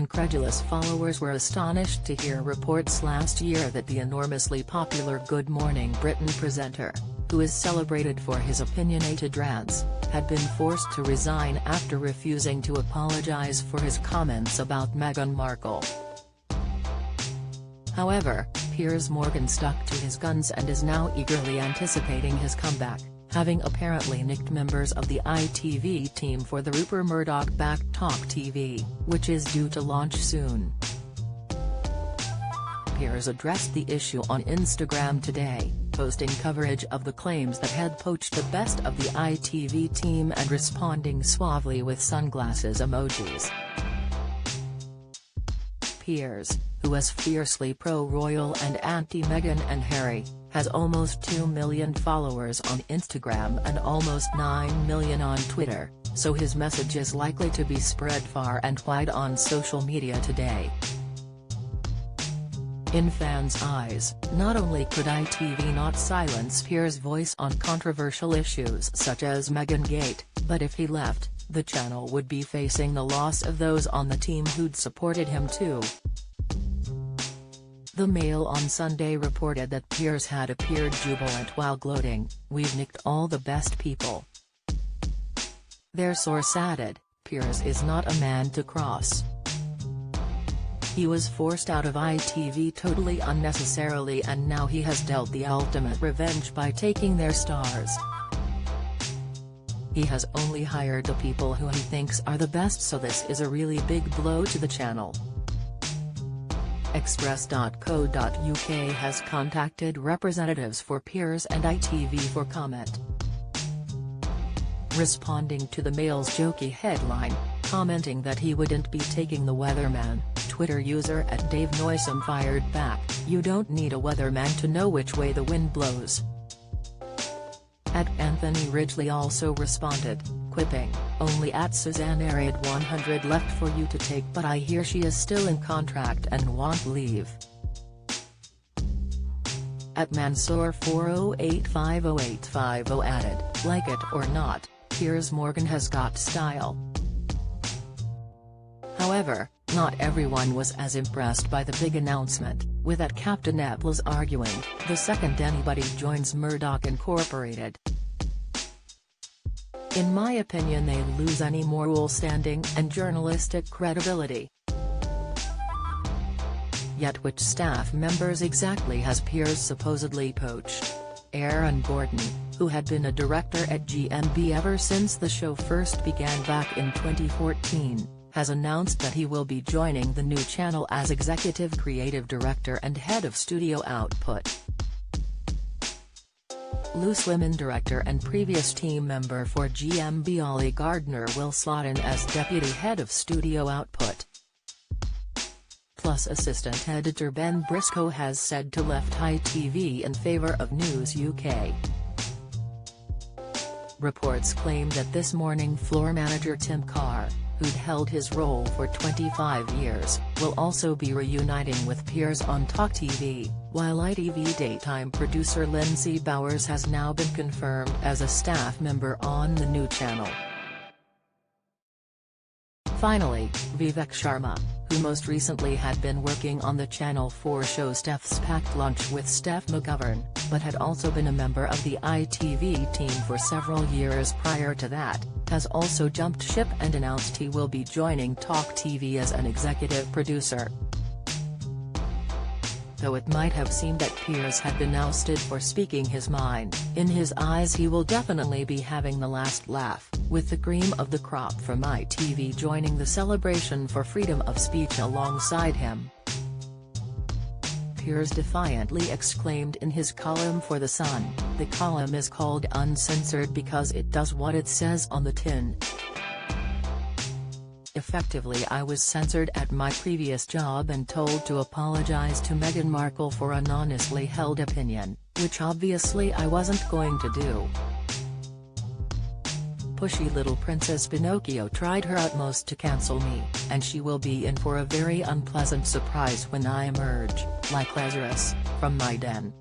Incredulous followers were astonished to hear reports last year that the enormously popular Good Morning Britain presenter, who is celebrated for his opinionated rants, had been forced to resign after refusing to apologise for his comments about Meghan Markle. However, Piers Morgan stuck to his guns and is now eagerly anticipating his comeback, having apparently nicked members of the ITV team for the Rupert Murdoch-backed Talk TV, which is due to launch soon. Piers addressed the issue on Instagram today, posting coverage of the claims that had poached the best of the ITV team and responding suavely with sunglasses emojis. Piers, who is fiercely pro-royal and anti-Meghan and Harry, has almost 2 million followers on Instagram and almost 9 million on Twitter, so his message is likely to be spread far and wide on social media today. In fans' eyes, not only could ITV not silence Piers' voice on controversial issues such as Meghan Gate, but if he left, the channel would be facing the loss of those on the team who'd supported him too. The Mail on Sunday reported that Piers had appeared jubilant while gloating, "We've nicked all the best people." Their source added, "Piers is not a man to cross. He was forced out of ITV totally unnecessarily and now he has dealt the ultimate revenge by taking their stars. He has only hired the people who he thinks are the best, so this is a really big blow to the channel." Express.co.uk has contacted representatives for Piers and ITV for comment. Responding to the Mail's jokey headline, commenting that he wouldn't be taking the weatherman, Twitter user @DaveNoisome fired back, "You don't need a weatherman to know which way the wind blows." @Anthony Ridgely also responded, quipping, "Only @Suzanne Arid 100 left for you to take, but I hear she is still in contract and won't leave." @Mansour40850850 added, "Like it or not, Piers Morgan has got style." However, not everyone was as impressed by the big announcement, with @Captain Apples arguing, "The second anybody joins Murdoch Incorporated, in my opinion they lose any moral standing and journalistic credibility." Yet which staff members exactly has Piers supposedly poached? Aaron Gordon, who had been a director at GMB ever since the show first began back in 2014, has announced that he will be joining the new channel as executive creative director and head of studio output. Loose Women director and previous team member for GMB Ollie Gardner will slot in as deputy head of studio output. Plus assistant editor Ben Briscoe has said to left ITV in favour of News UK. Reports claim that This Morning floor manager Tim Carr, who'd held his role for 25 years, will also be reuniting with Piers on Talk TV, while ITV daytime producer Lindsay Bowers has now been confirmed as a staff member on the new channel. Finally, Vivek Sharma, who most recently had been working on the Channel 4 show Steph's Packed Lunch with Steph McGovern, but had also been a member of the ITV team for several years prior to that, has also jumped ship and announced he will be joining Talk TV as an executive producer. Though it might have seemed that Piers had been ousted for speaking his mind, in his eyes he will definitely be having the last laugh, with the cream of the crop from ITV joining the celebration for freedom of speech alongside him. Piers defiantly exclaimed in his column for The Sun, "The column is called Uncensored because it does what it says on the tin. Effectively I was censored at my previous job and told to apologise to Meghan Markle for an honestly held opinion, which obviously I wasn't going to do. Pushy little Princess Pinocchio tried her utmost to cancel me, and she will be in for a very unpleasant surprise when I emerge, like Lazarus, from my den."